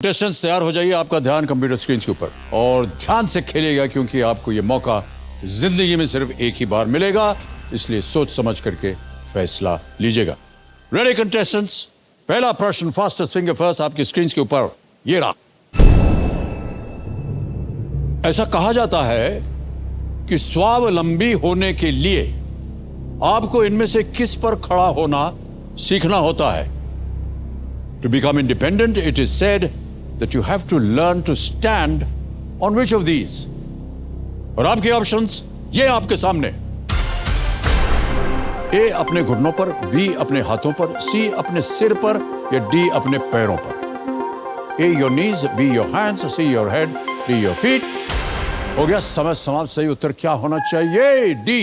Contestants तैयार हो जाइए, आपका ध्यान कंप्यूटर स्क्रीन के ऊपर और ध्यान से खेलिएगा क्योंकि आपको ये मौका जिंदगी में सिर्फ एक ही बार मिलेगा, इसलिए सोच समझ करके फैसला लीजिएगा। रेडी कंटेस्टेंट्स, पहला प्रश्न फास्टेस्ट फिंगर फर्स्ट आपकी स्क्रीन के ऊपर ये रहा। ऐसा कहा जाता है कि स्वावलंबी होने के लिए आपको इनमें से किस पर खड़ा होना सीखना होता है? To become independent, it is said that you have to learn to stand on which of these? और आपके ऑप्शंस ये आपके सामने। ए अपने घुटनों पर, बी अपने हाथों पर, सी अपने सिर पर या डी अपने पैरों पर। A your knees, B your hands, C your head, D your feet. हो गया समय समाप्त। सही उत्तर क्या होना चाहिए? डी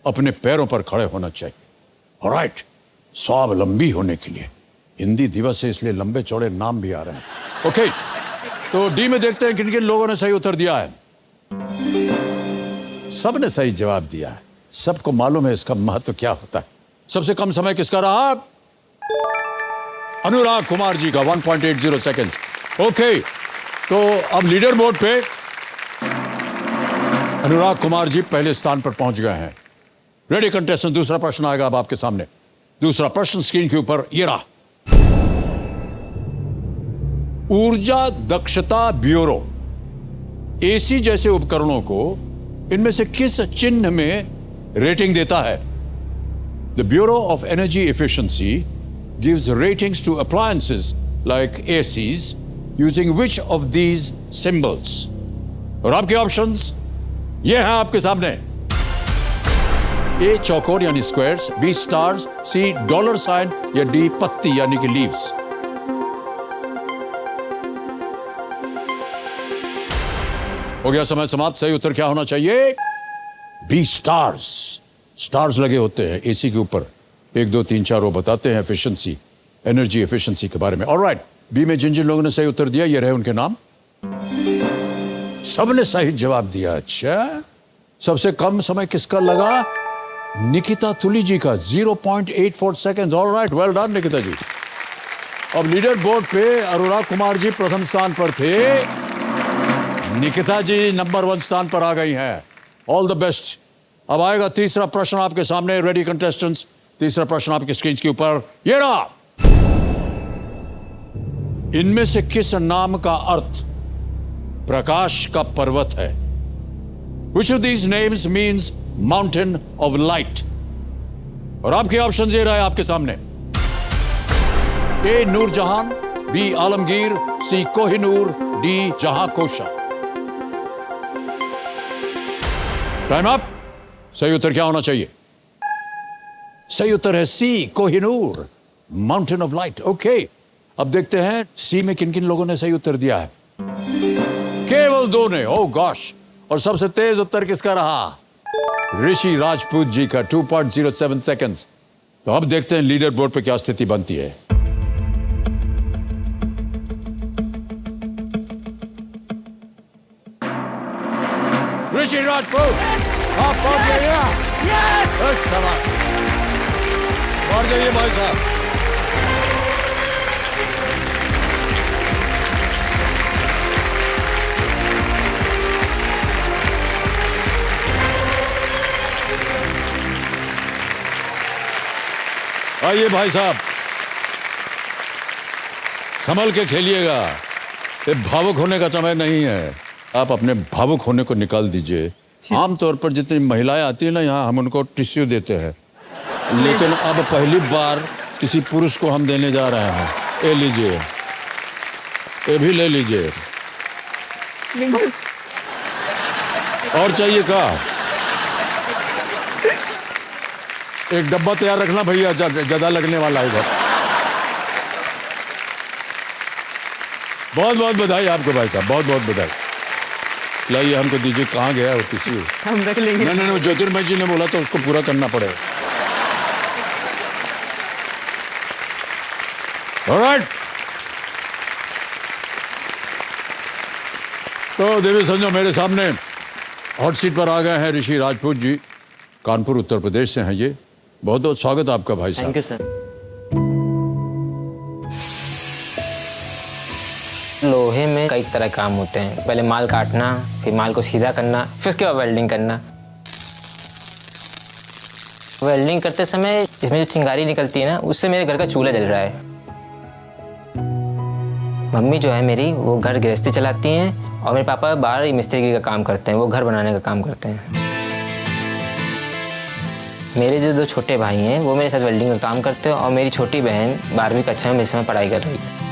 अपने पैरों पर खड़े होना चाहिए। ऑलराइट, स्वावलंबी होने के लिए हिंदी दिवस है इसलिए लंबे चौड़े नाम भी आ रहे हैं। ओके, तो डी में देखते हैं किन किन लोगों ने सही उत्तर दिया है। सबने सही जवाब दिया है, सबको मालूम है इसका महत्व क्या होता है। सबसे कम समय किसका रहा? अनुराग कुमार जी का 1.80 सेकेंड्स। ओके, तो अब लीडर बोर्ड पे अनुराग कुमार जी पहले स्थान पर पहुंच गए हैं। रेडी कंटेस्टेंट, दूसरा प्रश्न आएगा अब आपके सामने। दूसरा प्रश्न स्क्रीन के ऊपर ये रहा। ऊर्जा दक्षता ब्यूरो एसी जैसे उपकरणों को इनमें से किस चिन्ह में रेटिंग देता है? The bureau of energy efficiency gives ratings to appliances like ACs using which of these symbols? और आपके ऑप्शंस ये हैं आपके सामने। ए चौकोर यानी स्क्वायर्स, बी स्टार्स, सी डॉलर साइन या डी पत्ती यानी कि लीव्स। हो गया समय समाप्त। सही उत्तर क्या होना चाहिए? B stars. स्टार्स लगे होते हैं एसी के ऊपर, 1 2 3 4 वो बताते हैं एफिशिएंसी, एनर्जी एफिशिएंसी के बारे में। ऑलराइट, बी में जिन जिन लोगों ने सही उत्तर दिया ये रहे उनके नाम। सबने सही जवाब दिया। अच्छा, सबसे कम समय किसका लगा? निकिता तुली जी का 0.84 सेकेंड। Alright, well done Nikita ji. अब लीडर बोर्ड पे अनुराग कुमार जी प्रथम स्थान पर थे, निकिता जी नंबर 1 स्थान पर आ गई हैं। All the best. अब आएगा तीसरा प्रश्न आपके सामने। रेडी कंटेस्टेंट्स, तीसरा प्रश्न आपकी स्क्रीन के ऊपर ये रहा। इनमें से किस नाम का अर्थ प्रकाश का पर्वत है? Which of these names means mountain of light? और आपके ऑप्शन ये रहे आपके सामने। ए नूरजहान, बी आलमगीर, सी कोहिनूर, डी जहां कोशा। Time up. सही उत्तर क्या होना चाहिए? सही उत्तर है C Kohinoor, mountain of light. Okay, अब देखते हैं सी में किन किन लोगों ने सही उत्तर दिया है। केवल 2 ने। ओह गॉश। और सबसे तेज उत्तर किसका रहा? ऋषि राजपूत जी का 2.07 सेकेंड्स। तो अब देखते हैं लीडर बोर्ड पे क्या स्थिति बनती है। ऋषि राजपूत आप पहुंच गए। शाबाश, और जाइए भाई साहब। आइए भाई साहब, संभल के खेलिएगा, ये भावुक होने का समय नहीं है। आप अपने भावुक होने को निकाल दीजिए। आमतौर पर जितनी महिलाएं आती है ना यहाँ, हम उनको टिश्यू देते हैं, लेकिन अब पहली बार किसी पुरुष को हम देने जा रहे हैं। ये लीजिए, ये भी ले लीजिए। और चाहिए क्या? एक डब्बा तैयार रखना भैया, ज्यादा लगने वाला है इधर। बहुत बहुत बधाई आपको भाई साहब, बहुत बहुत बधाई। लाइए हमको दीजिए। कहाँ गया वो टिश्यू? हम रख लेंगे। नहीं, ज्योतिर्मय जी ने बोला तो उसको पूरा करना पड़ेगा। ऑलराइट, तो देवी संजो मेरे सामने हॉट सीट पर आ गए हैं ऋषि राजपूत जी। कानपुर उत्तर प्रदेश से हैं ये। बहुत बहुत स्वागत आपका भाई साहब। Thank you sir. लोहे में कई तरह काम होते हैं। पहले माल काटना, फिर माल को सीधा करना, फिर उसके बाद वेल्डिंग करना। वेल्डिंग करते समय इसमें जो चिंगारी निकलती है ना, उससे मेरे घर का चूल्हा जल रहा है। मम्मी जो है मेरी, वो घर गृहस्थी चलाती हैं और मेरे पापा बाहर मिस्त्री का काम करते हैं, वो घर बनाने का काम करते हैं। मेरे जो 2 छोटे भाई हैं वो मेरे साथ वेल्डिंग का काम करते हैं और मेरी छोटी बहन 12वीं कक्षा में मेरे समय पढ़ाई कर रही है।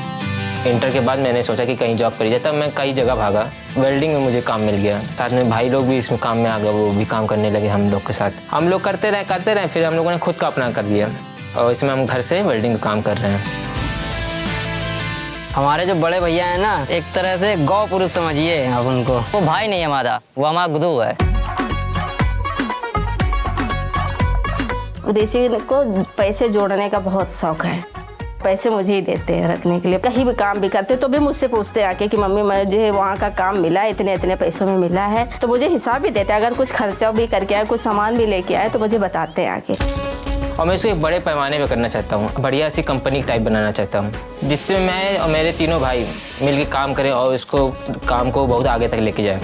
इंटर के बाद मैंने सोचा कि कहीं जॉब करी जाए, तब मैं कई जगह भागा। वेल्डिंग में मुझे काम मिल गया, साथ में भाई लोग भी इसमें काम में आ गए, वो भी काम करने लगे हम लोग के साथ। हम लोग करते रहे, फिर हम लोगों ने खुद का अपना कर दिया और इसमें हम घर से वेल्डिंग का काम कर रहे हैं। हमारे जो बड़े भैया हैं ना, एक तरह से गौ पुरुष समझिए आप उनको। वो भाई नहीं हमारा, वो हमारा गुरु है। ऋषि को पैसे जोड़ने का बहुत शौक है। पैसे मुझे ही देते हैं रखने के लिए। कहीं भी काम भी करते तो भी मुझसे पूछते हैं आके कि मम्मी मुझे वहाँ का काम मिला, इतने पैसों में मिला है। तो मुझे हिसाब भी देते हैं। अगर कुछ खर्चा भी करके आए, कुछ सामान भी लेके आए तो मुझे बताते हैं आके। और मैं इसको एक बड़े पैमाने पे करना चाहता हूँ, बढ़िया सी कंपनी टाइप बनाना चाहता हूँ, जिससे मैं और मेरे तीनों भाई मिलकर काम करें और इसको काम को बहुत आगे तक लेके जाएं।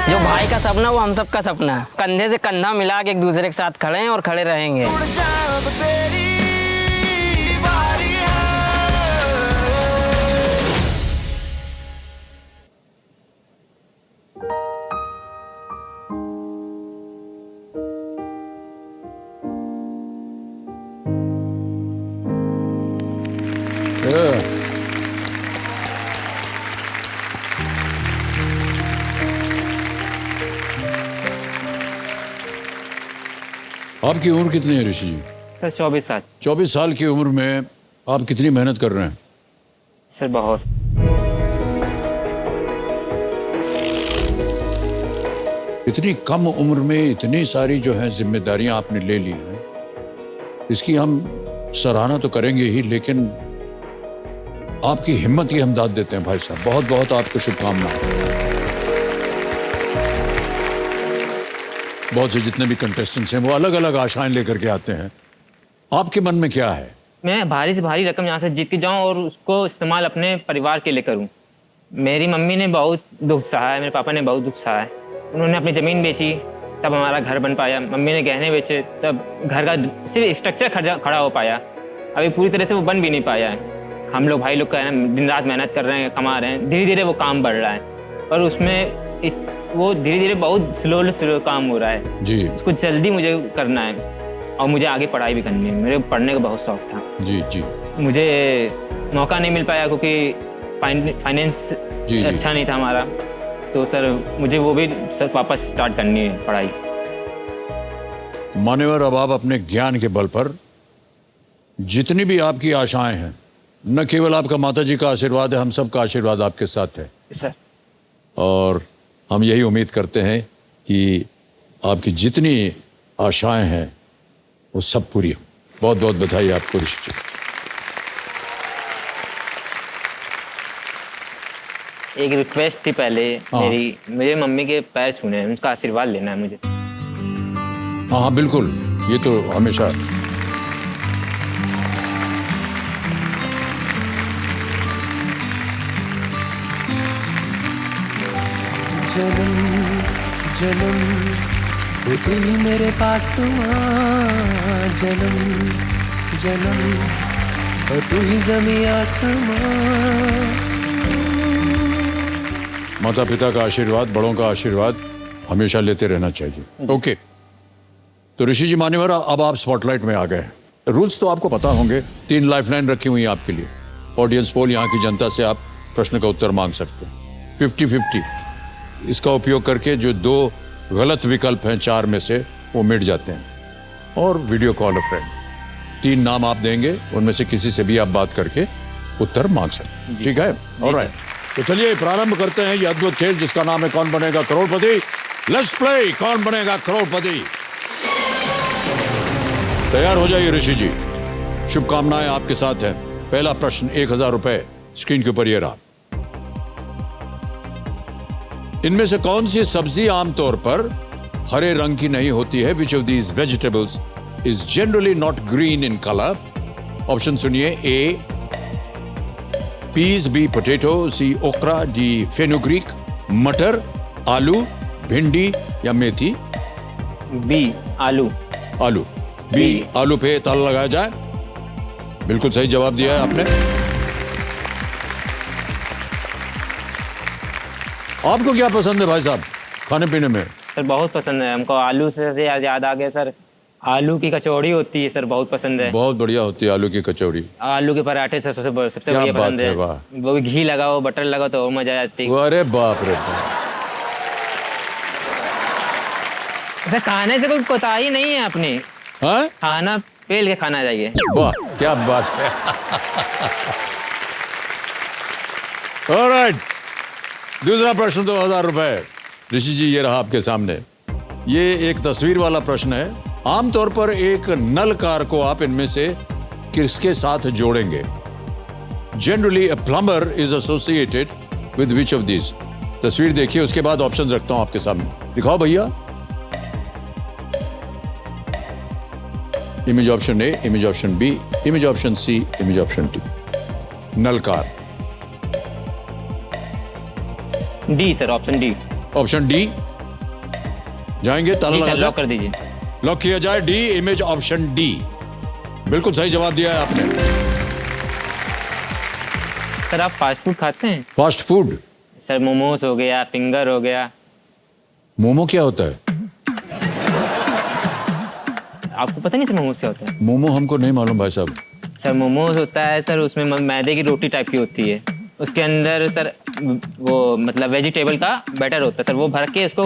जो भाई का सपना वो हम सब का सपना है। कंधे से कंधा मिला के एक दूसरे के साथ खड़े हैं और खड़े रहेंगे। आपकी उम्र कितनी है ऋषि जी? सर 24 साल। 24 साल की उम्र में आप कितनी मेहनत कर रहे हैं? सर बहुत। इतनी कम उम्र में इतनी सारी जो है जिम्मेदारियां आपने ले ली हैं, इसकी हम सराहना तो करेंगे ही, लेकिन आपकी हिम्मत की हम दाद देते हैं भाई साहब। बहुत बहुत आपको शुभकामनाएं। बहुत से जितने भी कंटेस्टेंट्स हैं वो अलग अलग आशाएं लेकर के आते हैं। आपके मन में क्या है? मैं भारी से भारी रकम यहाँ से जीत के जाऊँ और उसको इस्तेमाल अपने परिवार के लिए करूँ। मेरी मम्मी ने बहुत दुख सहा है, मेरे पापा ने बहुत दुख सहा है। उन्होंने अपनी ज़मीन बेची तब हमारा घर बन पाया। मम्मी ने गहने बेचे तब घर का सिर्फ स्ट्रक्चर खड़ा हो पाया। अभी पूरी तरह से वो बन भी नहीं पाया है। हम लोग भाई लोग का है ना, दिन रात मेहनत कर रहे हैं, कमा रहे हैं, धीरे धीरे वो काम बढ़ रहा है, पर उसमें वो धीरे धीरे बहुत स्लो काम हो रहा है जी। उसको जल्दी मुझे करना है और मुझे आगे पढ़ाई भी करनी है। मेरे पढ़ने का बहुत शौक था जी जी। मुझे मौका नहीं मिल पाया क्योंकि फाइनेंस अच्छा नहीं था हमारा, तो सर मुझे वो भी सर वापस स्टार्ट करनी है पढ़ाई। मान्यवर, अब आप अपने ज्ञान के बल पर जितनी भी आपकी आशाएं हैं, न केवल आपका माताजी का आशीर्वाद है, हम सब का आशीर्वाद आपके साथ है सर। और हम यही उम्मीद करते हैं कि आपकी जितनी आशाएं हैं वो सब पूरी हो। बहुत बहुत बधाई आपको ऋषि जी। एक रिक्वेस्ट थी पहले मेरी, मुझे मम्मी के पैर छूने हैं, उनका आशीर्वाद लेना है मुझे। हाँ बिल्कुल, ये तो हमेशा। जन्म जन्म वो तू ही मेरे पास जन्म जन्म और तू ही ज़मीं आसमां। माता पिता का आशीर्वाद, बड़ों का आशीर्वाद हमेशा लेते रहना चाहिए। ओके, तो ऋषि जी मान्यवर, अब आप स्पॉटलाइट में आ गए। रूल्स तो आपको पता होंगे। 3 लाइफलाइन रखी हुई हैं आपके लिए। ऑडियंस पोल, यहाँ की जनता से आप प्रश्न का उत्तर मांग सकते हैं। 50-50 इसका उपयोग करके जो 2 गलत विकल्प हैं 4 में से, वो मिट जाते हैं। और वीडियो कॉल अ फ्रेंड, 3 नाम आप देंगे, उनमें से किसी से भी आप बात करके उत्तर मांग सकते हैं। ठीक है? ऑलराइट, तो चलिए प्रारंभ करते हैं ये अद्भुत खेल जिसका नाम है कौन बनेगा करोड़पति। लेट्स प्ले कौन बनेगा करोड़पति। तैयार हो जाइए ऋषि जी, शुभकामनाएं आपके साथ है। पहला प्रश्न 1000 रुपए स्क्रीन के ऊपर ये रहा। इनमें से कौन सी सब्जी आमतौर पर हरे रंग की नहीं होती है? विच of these vegetables is generally not green in colour? Option सुनिए। ए पीज, बी पोटैटो, सी ओक्रा, डी फेनुग्रीक, मटर, आलू, भिंडी या मेथी? बी आलू। आलू। बी आलू पे ताला लगाया जाए। बिल्कुल सही जवाब दिया है आपने। आपको क्या पसंद है भाई साहब खाने पीने में? सर बहुत पसंद है हमको, आलू से याद आ गया सर, आलू की कचौड़ी होती है सर, बहुत पसंद है। बहुत बढ़िया होती है आलू की कचौड़ी। आलू के पराठे सबसे क्या बढ़िया बात पसंद है, है। वाह। वो भी घी लगाओ, बटर लगाओ तो और मजा आती है। अरे बाप रे बाप। सर खाने से कोई कोताही नहीं है अपनी, हाँ? खाना पेल के खाना चाहिए। वाह क्या बात है। ऑलराइट, दूसरा प्रश्न 2000 रुपए। ऋषि जी ये रहा आपके सामने। ये एक तस्वीर वाला प्रश्न है। आमतौर पर एक नल कार को आप इनमें से किसके साथ जोड़ेंगे? Generally a plumber is associated with which of this? तस्वीर देखिए, उसके बाद ऑप्शन रखता हूं आपके सामने। दिखाओ भैया। Image option A, image option B, image option C, image option D. नलकार। D sir, option D. Option D जाएंगे? ताला जी लगा सर, जाए? लॉक कर दीजिए। लॉक किया जाए। D, image option D. बिल्कुल सही जवाब दिया है आपने। सर आप फास्ट फूड खाते हैं? Fast food? सर मोमोज हो गया, फिंगर हो गया। मोमो क्या होता है? आपको पता नहीं सर मोमोज क्या होता है? मोमो हमको नहीं मालूम भाई साहब। सर मोमोज होता है सर, उसमें मैदे की रोटी टाइप की होती है, उसके अंदर सर वो मतलब वेजिटेबल का बैटर होता है सर, वो भर के उसको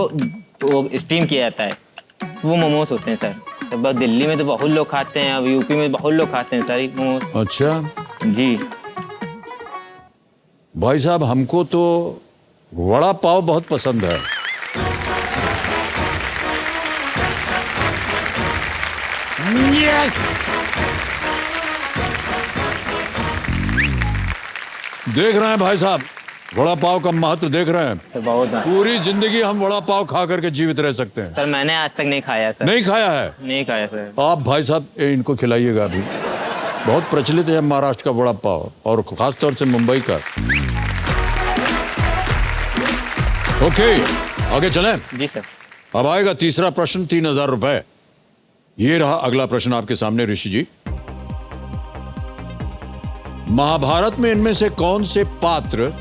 वो स्टीम किया जाता है, वो मोमोज होते हैं सर। सर बस दिल्ली में तो बहुत लोग खाते हैं, अब यूपी में बहुत लोग खाते हैं सर ये मोमोज। अच्छा जी भाई साहब, हमको तो वड़ा पाव बहुत पसंद है। यस, देख रहे हैं भाई साहब, वड़ा पाव का महत्व देख रहे हैं। सर बहुत। पूरी जिंदगी हम वड़ा पाव खा करके जीवित रह सकते हैं। सर मैंने आज तक नहीं खाया सर। नहीं खाया है? नहीं खाया सर। आप भाई साहब इनको खिलाइएगा अभी। बहुत प्रचलित है महाराष्ट्र का वड़ा पाव, और खास तौर से मुंबई का। ओके, आगे चलें। जी सर। अब आएगा तीसरा प्रश्न, 3000 रुपए। ये रहा अगला प्रश्न आपके सामने ऋषि जी। महाभारत में इनमें से कौन से पात्र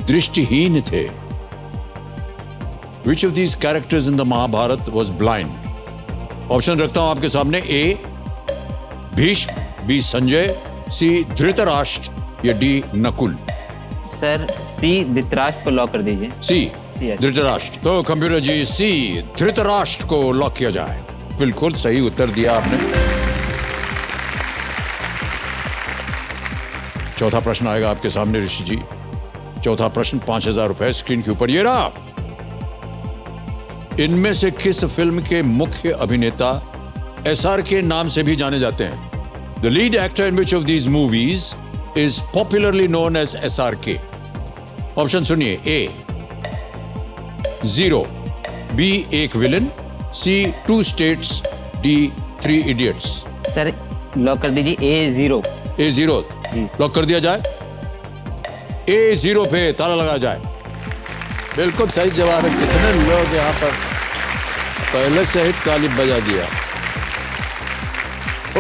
दृष्टिहीन थे? Which of these characters in the Mahabharat was blind? Option रखता हूं आपके सामने। ए भीष्म, बी संजय, सी धृतराष्ट्र या डी नकुल? सर सी धृतराष्ट्र को लॉक कर दीजिए। सी Yes. धृतराष्ट्र। तो कंप्यूटर जी सी धृतराष्ट्र को लॉक किया जाए। बिल्कुल सही उत्तर दिया आपने। चौथा प्रश्न आएगा आपके सामने ऋषि जी। चौथा प्रश्न 5000 रुपए स्क्रीन के ऊपर ये रहा। इनमें से किस फिल्म के मुख्य अभिनेता एसआर के नाम से भी जाने जाते हैं? The lead actor in which of these movies is popularly known as SRK? Option सुनिए। A 0, B Ek villain, C 2 states, D 3 idiots? Sir lock कर दीजिए A0। A0 जी। लॉक कर दिया जाए। A0 पे ताला लगाया जाए। बिल्कुल सही जवाब है। कितने लोग यहाँ पर पहले से ही ताली बजा दिया।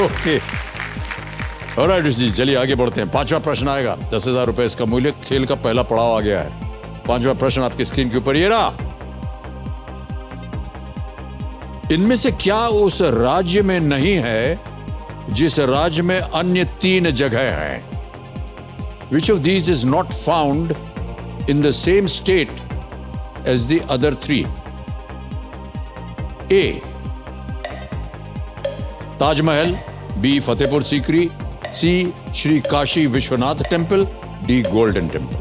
ओके, ऑलराइट जी, चलिए आगे बढ़ते हैं। पांचवा प्रश्न आएगा। 10,000 रुपए इसका मूल्य। खेल का पहला पड़ाव आ गया है। पांचवा प्रश्न आपकी स्क्रीन के ऊपर ये रहा। इनमें से क्या उस राज्य में नहीं है जिस राज्य में अन्य 3 जगह हैं? Which of these is not found in the same state as the other 3? A Taj Mahal, B Fatehpur Sikri, C Shri Kashi Vishwanath temple, D golden temple?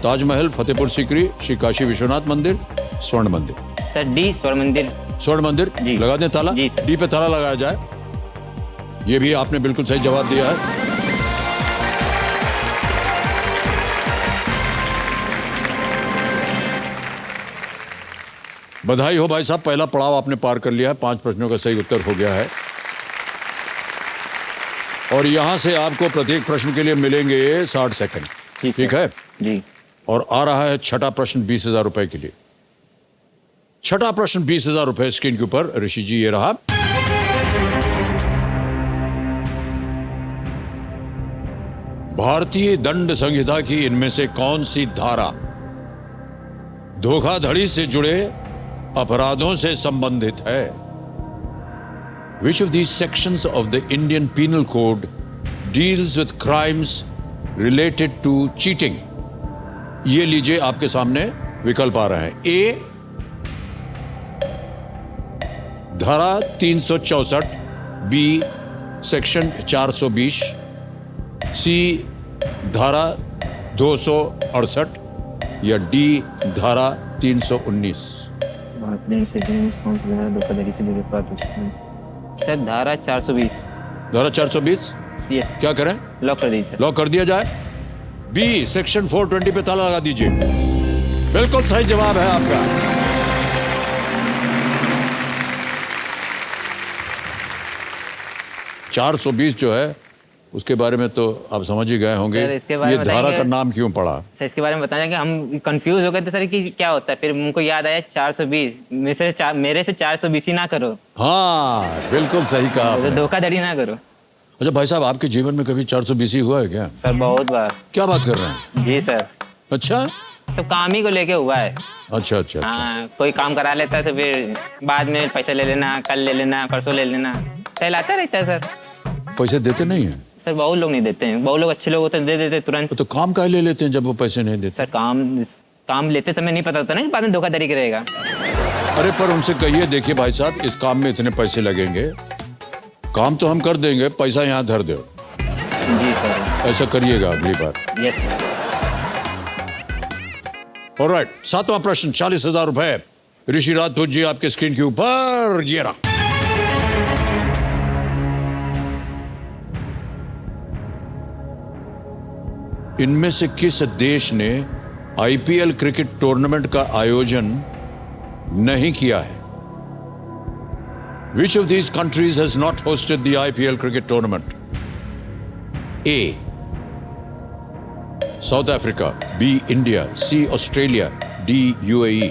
Taj Mahal, Fatehpur Sikri, Shri Kashi Vishwanath मंदिर, स्वर्ण मंदिर? सर डी स्वर्ण मंदिर। स्वर्ण मंदिर जी। लगा दें ताला। जी सर। डी पे ताला लगाया जाए। ये भी आपने बिल्कुल सही जवाब दिया है। बधाई हो भाई साहब, पहला पड़ाव आपने पार कर लिया है। 5 प्रश्नों का सही उत्तर हो गया है और यहां से आपको प्रत्येक प्रश्न के लिए मिलेंगे 60 सेकंड। जी सर। ठीक है जी। और आ रहा है छठा प्रश्न 20,000 रुपए के लिए। छठा प्रश्न 20,000 रुपए स्क्रीन के ऊपर। ऋषि जी ये रहा। भारतीय दंड संहिता की इनमें से कौन सी धारा धोखाधड़ी से जुड़े अपराधों से संबंधित है? Which of these sections of the Indian Penal Code deals with crimes related to cheating? ये लीजिए, आपके सामने विकल्प आ रहे हैं। ए धारा 364, बी सेक्शन 420, सी धारा 268 या डी धारा 319। कौन सी धारा धोखाधड़ी से जुड़े अपराध हो सकते हैं? सर धारा 420। धारा 420 यस। क्या करें? लॉक कर दीजिए सर। लॉक कर दिया जाए। बी सेक्शन 420 पे ताला लगा दीजिए। बिल्कुल सही जवाब है आपका। चार 420 जो है उसके बारे में तो आप समझ ही गए होंगे। सर, इसके बारे ये में धारा बताएंगे? का नाम क्यों पड़ा? सर इसके बारे में बताना कि हम कंफ्यूज हो गए थे सर कि क्या होता है, फिर उनको याद आया 420। मेरे से 420 ही ना करो, हाँ बिल्कुल सही कहा तो आपने। धोखाधड़ी ना करो। अच्छा भाई साहब, आपके जीवन में कभी 420 हुआ है क्या? सर बहुत बार। क्या बात कर रहे हैं? जी सर। अच्छा सब काम ही को लेके हुआ है। अच्छा अच्छा अच्छा। हाँ, कोई काम करा लेता है तो फिर बाद में पैसे ले लेना, कल ले लेना, परसों ले लेना, कहलाता रहता है सर। पैसे देते नहीं है? सर बहुत लोग नहीं देते हैं, बहुत लोग अच्छे लोग होते हैं दे देते तुरंत। तो काम काहे ले लेते हैं जब वो पैसे नहीं देते? सर काम लेते समय नहीं पता होता ना कि बाद में धोखाधड़ी करेगा। अरे पर उनसे कहिए, देखिए भाई साहब, इस काम में इतने पैसे लगेंगे, काम तो हम कर देंगे, पैसा यहाँ धर दो। जी सर। ऐसा करिएगा अगली बार। Yes sir. ऑलराइट, 7वां प्रश्न 40,000 रुपए। ऋषि राजपूत जी आपके स्क्रीन के ऊपर ये रहा। इनमें से किस देश ने आईपीएल क्रिकेट टूर्नामेंट का आयोजन नहीं किया है? Which of these countries has not hosted the IPL cricket tournament? A. South Africa, B. India, C. Australia, D. UAE.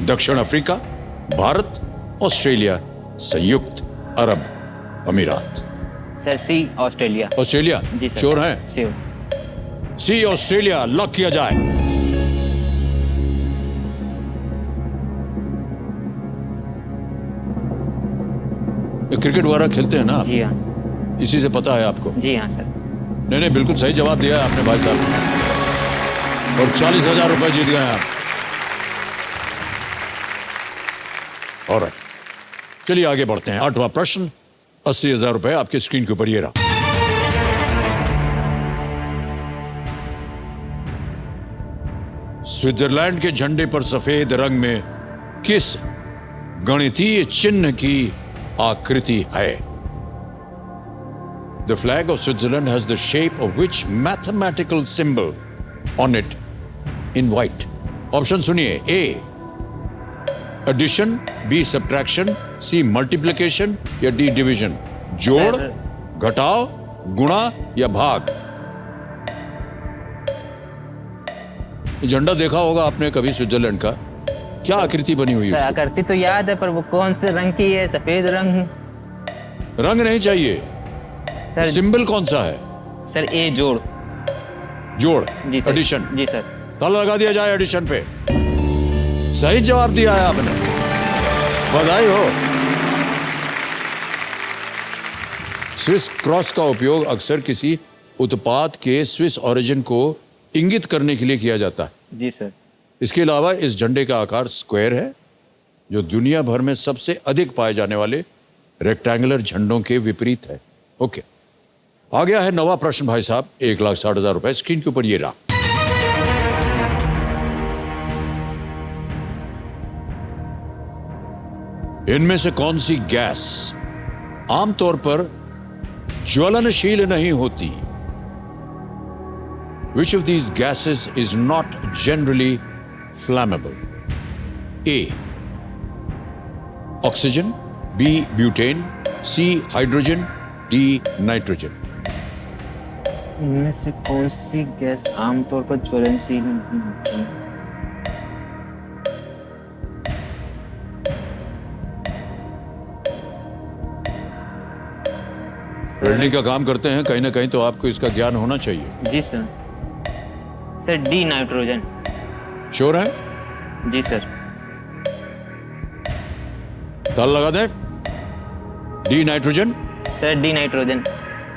दक्षिण अफ्रीका, भारत, ऑस्ट्रेलिया, संयुक्त अरब अमीरात। सर सी ऑस्ट्रेलिया। ऑस्ट्रेलिया? जी सर। श्योर हैं? श्योर। सी Australia lock किया जाए। क्रिकेट वगैरह खेलते हैं ना? जी हाँ। इसी से पता है आपको? जी हाँ सर। नहीं, बिल्कुल सही जवाब दिया है आपने भाई साहब, और 40,000 रुपए जीत गए आप। ऑलराइट, चलिए आगे बढ़ते हैं। 8वां प्रश्न 80,000 रुपए आपके स्क्रीन के ऊपर ये रहा। स्विट्जरलैंड के झंडे पर सफेद रंग में किस गणितीय चिन्ह की आकृति है? The flag of Switzerland has the shape of which mathematical symbol on it in white? Option सुनिए। A. Addition, B. Subtraction, C. Multiplication या D. Division? जोड़, घटाव, गुणा या भाग? झंडा देखा होगा आपने कभी स्विट्जरलैंड का, क्या आकृति बनी हुई सर है? आकृति तो याद है, पर वो कौन से रंग की है? सफेद रंग। रंग नहीं चाहिए, सर सिंबल कौन सा है? सर ए जोड़। जोड़। जी सर। एडिशन। जी सर। ताला लगा दिया जाए एडिशन पे। सही जवाब दिया है आपने, बधाई हो। स्विस क्रॉस का उपयोग अक्सर किसी उत्पाद के स्विस ओरिजिन को इंगित करने के लिए किया जाता है। जी सर। इसके अलावा इस झंडे का आकार स्क्वायर है, जो दुनिया भर में सबसे अधिक पाए जाने वाले रेक्टेंगुलर झंडों के विपरीत है। ओके, आ गया है 9वां प्रश्न भाई साहब। 1,60,000 रुपए स्क्रीन के ऊपर ये रहा। इनमें से कौन सी गैस आमतौर पर ज्वलनशील नहीं होती? Which of these gases is not generally flammable? A. Oxygen, B butane, C hydrogen, D nitrogen. इनमें से कौन सी गैस आमतौर पर ज्वलनशील नहीं होती? वेल्डिंग का काम करते हैं कहीं ना कहीं, तो आपको इसका ज्ञान होना चाहिए। जी sir. Sir D nitrogen. Sure है? जी सर। ताला लगा दें। D nitrogen. Sir D nitrogen.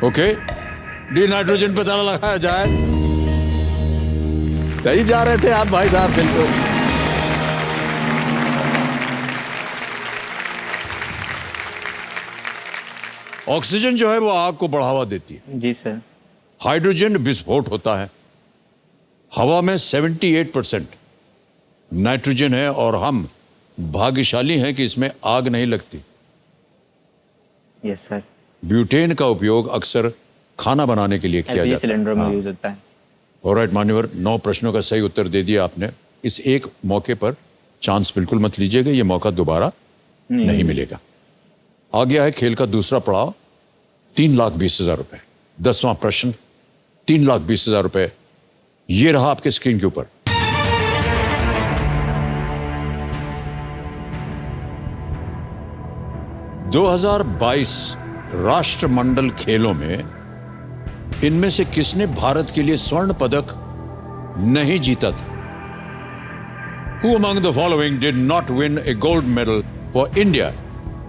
Okay, D nitrogen पे ताला लगाया जाए। सही जा रहे थे आप भाई साहब, बिल्कुल। ऑक्सीजन जो है वो आग को बढ़ावा देती है। जी सर। हाइड्रोजन विस्फोट होता है। हवा में 78% नाइट्रोजन है और हम भाग्यशाली हैं कि इसमें आग नहीं लगती। Yes sir. ब्यूटेन का उपयोग अक्सर खाना बनाने के लिए किया एलपीजी जाता है। सिलेंडर में यूज होता है। ऑलराइट मान्यवर, 9 प्रश्नों का सही उत्तर दे दिया आपने। इस एक मौके पर चांस बिल्कुल मत लीजिएगा, ये मौका दोबारा नहीं मिलेगा। आ गया है खेल का दूसरा पड़ाव, 3,20,000 रुपए। 10वां प्रश्न, 3,20,000 रुपए। ये रहा आपके स्क्रीन के ऊपर। ...2022 राष्ट्रमंडल खेलों में इनमें से किसने भारत के लिए स्वर्ण पदक नहीं जीता था? Who among the following did not win a gold medal for India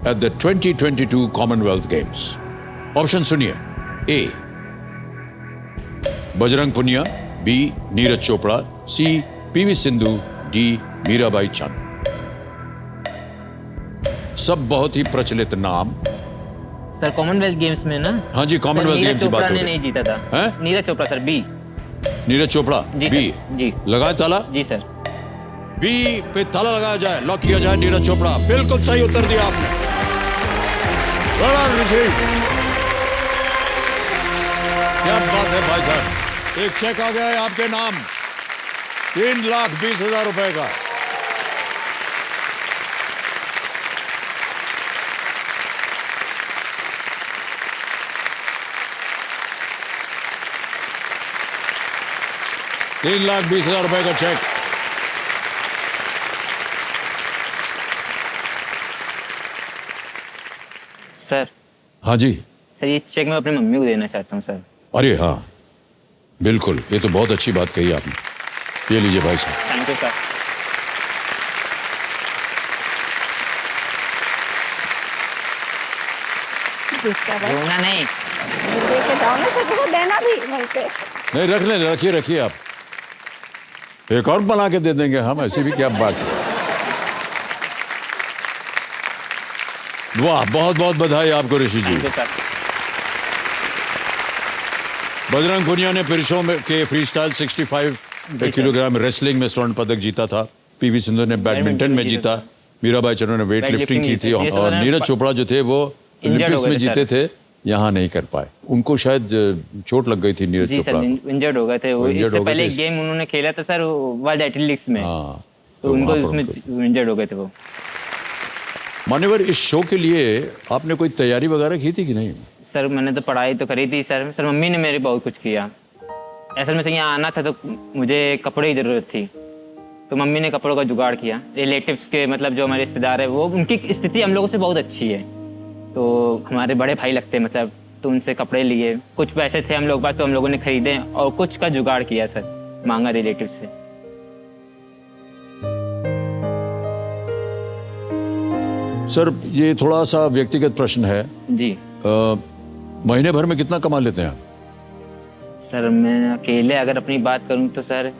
at the 2022 Commonwealth Games? Option सुनिए। ए बजरंग पुनिया, बी नीरज चोपड़ा, सी पीवी सिंधु, डी मीराबाई चानू। सब बहुत ही प्रचलित नाम। सर कॉमनवेल्थ गेम्स में ना? हाँ जी, कॉमनवेल्थ गेम्स की बात हो नीरज चोपड़ा ने रही। नहीं जीता था। हैं? Neeraj Chopra sir, B. नीरज चोपड़ा, जी बी। सर। जी। लगाए ताला। जी सर। बी पे ताला लगाया जाए, लॉक किया जाए। नीरज चोपड़ा, बिल्कुल सही उत्तर दिया आपने। Well done, ऋषि। क्या बात है भाई साहब। एक चेक आ गया है आपके नाम, 3,20,000 रुपए का। $3,20,000 रुपए का चेक। सर। हाँ जी। सर ये चेक मैं अपनी मम्मी को देना चाहता हूँ सर। अरे हाँ, बिल्कुल, ये तो बहुत अच्छी बात कही आपने। ये लीजिए भाई साहब। Thank you sir. रोना नहीं। लेके जाओ ना सर, वो देना भी हमसे। नहीं, रख लें, रखिए रखिए आप। एक और बना के दे देंगे हम, ऐसी भी क्या बात है। वाह, बहुत बहुत बधाई आपको Rishi ji. Thank you sir. Bajrang Punia ने पुरुषों में के फ्री स्टाइल 65 किलोग्राम रेसलिंग में स्वर्ण पदक जीता था। पीवी सिंधु ने बैडमिंटन में जीता। मीराबाई चानू ने वेट लिफ्टिंग की थी। और नीरज चोपड़ा जो थे वो ओलंपिक्स में जीते थे, यहाँ नहीं कर पाए। उनको शायद चोट लग गई थी नीरज जी चोपड़ा। सर, इंजर्ड हो गए थे वो। Injured इससे हो गए पहले थे। एक गेम उन्होंने खेला था सर, वर्ल्ड एथलेटिक्स में। हाँ, तो उनको वहाँ पर उसमें इंजर्ड हो गए थे वो। मान्यवर, इस शो के लिए आपने कोई तैयारी वगैरह की थी कि नहीं? सर मैंने तो पढ़ाई तो करी थी सर। सर मम्मी ने मेरी बहुत कुछ किया। असल में से यहाँ आना था तो मुझे कपड़े की ज़रूरत थी, तो मम्मी ने कपड़ों का जुगाड़ किया। रिलेटिव्स के मतलब जो हमारे रिश्तेदार है वो, उनकी स्थिति हम लोगों से बहुत अच्छी है, तो हमारे बड़े भाई लगते हैं मतलब, तो उनसे कपड़े लिए। कुछ पैसे थे हम लोग पास तो हम लोगों ने खरीदे और कुछ का जुगाड़ किया सर, मांगा रिलेटिव से। सर ये थोड़ा सा व्यक्तिगत प्रश्न है जी। महीने भर में कितना कमा लेते हैं आप? सर मैं अकेले अगर अपनी बात करूं तो सर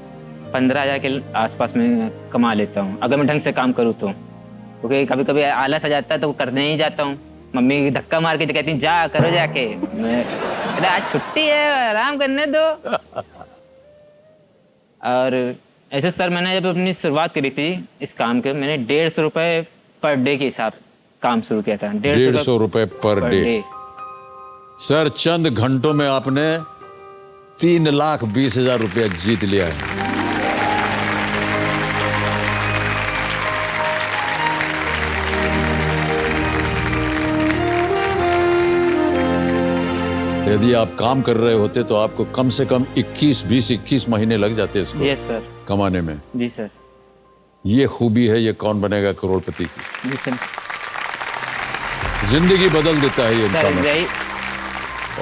15,000 के आसपास में कमा लेता हूं, अगर मैं ढंग से काम करूं तो। क्योंकि कभी कभी आलस आ जाता है तो करने ही जाता हूं। मम्मी धक्का मार के कहती हैं जा करो जाके, मैं आज छुट्टी है आराम करने दो। और ऐसे सर मैंने जब अपनी शुरुआत करी थी इस काम के, मैंने 150 रुपये पर डे के हिसाब काम शुरू किया था। 150 रुपए पर डे। सर चंद घंटों में आपने 3,20,000 रुपया जीत लिया है। यदि आप काम कर रहे होते तो आपको कम से कम 21 महीने लग जाते इसको यस सर। कमाने में। जी सर। ये खूबी है, ये कौन बनेगा करोड़पति की। जी सर। जिंदगी बदल देता है ये सर इंसान। यही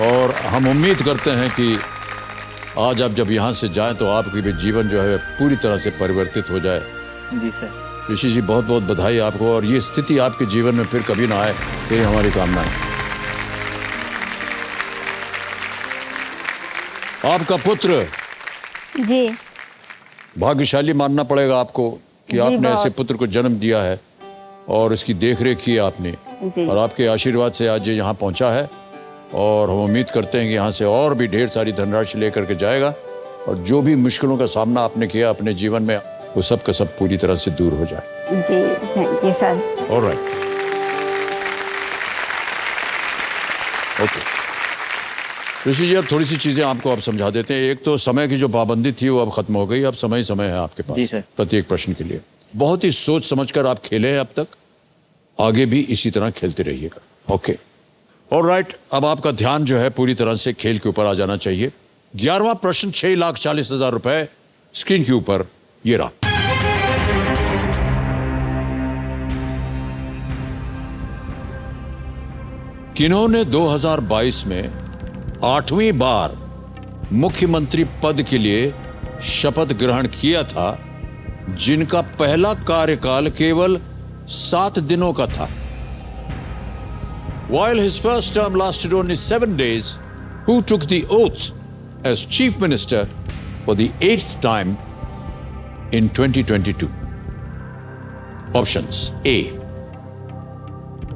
और हम उम्मीद करते हैं कि आज आप जब यहाँ से जाएं तो आपकी भी जीवन जो है पूरी तरह से परिवर्तित हो जाए। जी सर। ऋषि जी बहुत बहुत बधाई आपको, और ये स्थिति आपके जीवन में फिर कभी ना आए, ये हमारी कामना है। आपका पुत्र जी भाग्यशाली मानना पड़ेगा आपको कि जी, आपने बहुत। ऐसे पुत्र को जन्म दिया है और इसकी देखरेख की है आपने, जी। और आपके आशीर्वाद से आज ये यहाँ पहुँचा है। और हम उम्मीद करते हैं कि यहाँ से और भी ढेर सारी धनराशि लेकर के जाएगा, और जो भी मुश्किलों का सामना आपने किया अपने जीवन में वो सब का सब पूरी तरह से दूर हो जाए। जी thank you sir. Alright, okay. Rishi ji अब थोड़ी सी चीजें आपको आप समझा देते हैं। एक तो समय की जो पाबंदी थी वो अब खत्म हो गई, अब समय ही समय है आपके पास। जी सर। प्रत्येक प्रश्न के लिए बहुत ही सोच समझकर आप खेले हैं अब तक, आगे भी इसी तरह खेलते रहिएगा। Okay, alright. अब आपका ध्यान जो है पूरी तरह से खेल के ऊपर आ जाना चाहिए। 11वां प्रश्न 6,40,000 रुपए स्क्रीन के ऊपर ये रहा। किन्होंने 2022 में 8वीं बार मुख्यमंत्री पद के लिए शपथ ग्रहण किया था, जिनका पहला कार्यकाल केवल 7 दिनों का था? While his first term lasted only 7 days, who took the oath as chief minister for the 8th time in 2022? Options: A.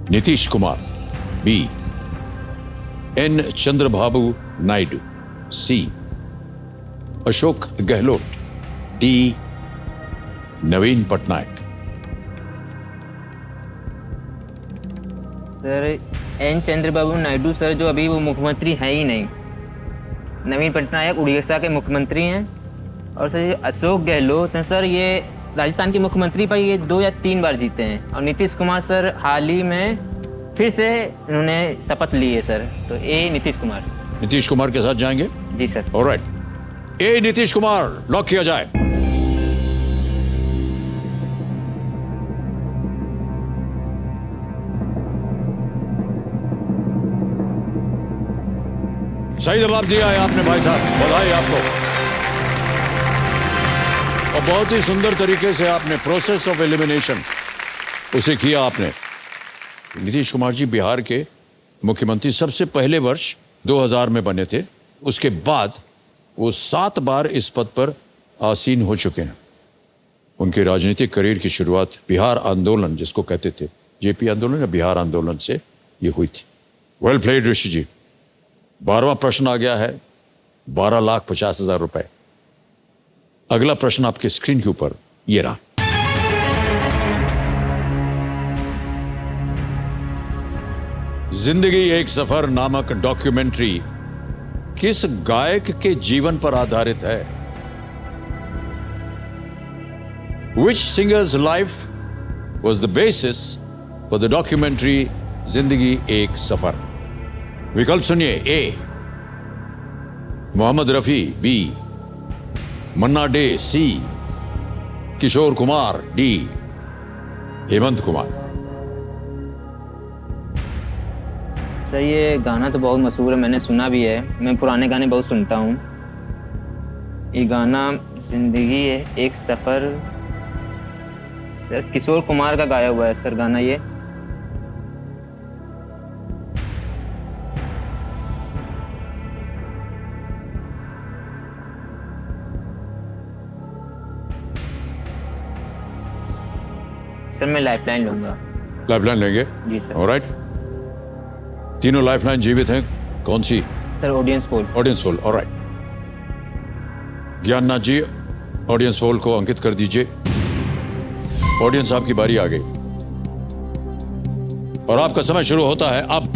Nitish Kumar, B. N. Chandrababu Naidu, C. Ashok Gehlot, D. Naveen Patnaik. Sir N Chandrababu Naidu sir, जो अभी वो मुख्यमंत्री हैं ही नहीं। नवीन पटनायक उड़ीसा के मुख्यमंत्री हैं। और सर ये अशोक गहलोत हैं सर, ये राजस्थान के मुख्यमंत्री पर ये 2 या 3 बार जीते हैं। और नीतीश कुमार सर हाल ही में फिर से इन्होंने शपथ ली है सर। तो ए नीतीश कुमार। नीतीश कुमार के साथ जाएंगे? जी सर। ऑलराइट, ए नीतीश कुमार लॉक किया जाए। सही जवाब दिया है आपने भाई साहब, बधाई आपको। और बहुत ही सुंदर तरीके से आपने प्रोसेस ऑफ एलिमिनेशन उसे किया आपने। नीतीश कुमार जी बिहार के मुख्यमंत्री सबसे पहले वर्ष 2000 में बने थे। उसके बाद वो 7 बार इस पद पर आसीन हो चुके हैं। उनके राजनीतिक करियर की शुरुआत बिहार आंदोलन, जिसको कहते थे जेपी आंदोलन या बिहार आंदोलन, से ये हुई थी। वेल प्लेड ऋषि जी। 12वां प्रश्न आ गया है, 12,50,000 रुपए। अगला प्रश्न आपके स्क्रीन के ऊपर ये रहा। जिंदगी एक सफर नामक डॉक्यूमेंट्री किस गायक के जीवन पर आधारित है? Which singer's life was the basis for the documentary जिंदगी एक सफर? विकल्प सुनिए। ए मोहम्मद रफी, बी मन्ना डे, सी किशोर कुमार, डी हेमंत कुमार। सर ये गाना तो बहुत मशहूर है, मैंने सुना भी है। मैं पुराने गाने बहुत सुनता हूँ। ये गाना जिंदगी है एक सफ़र, सर किशोर कुमार का गाया हुआ है सर गाना ये। सर मैं लाइफलाइन लूँगा। लाइफलाइन लेंगे? जी सर। ऑलराइट, तीनों लाइफलाइन जीवित हैं। कौन सी? Sir audience poll. Audience poll. Alright, Gyannath ji audience poll को अंकित कर दीजिए। ऑडियंस आपकी बारी आ गई और आपका समय शुरू होता है अब।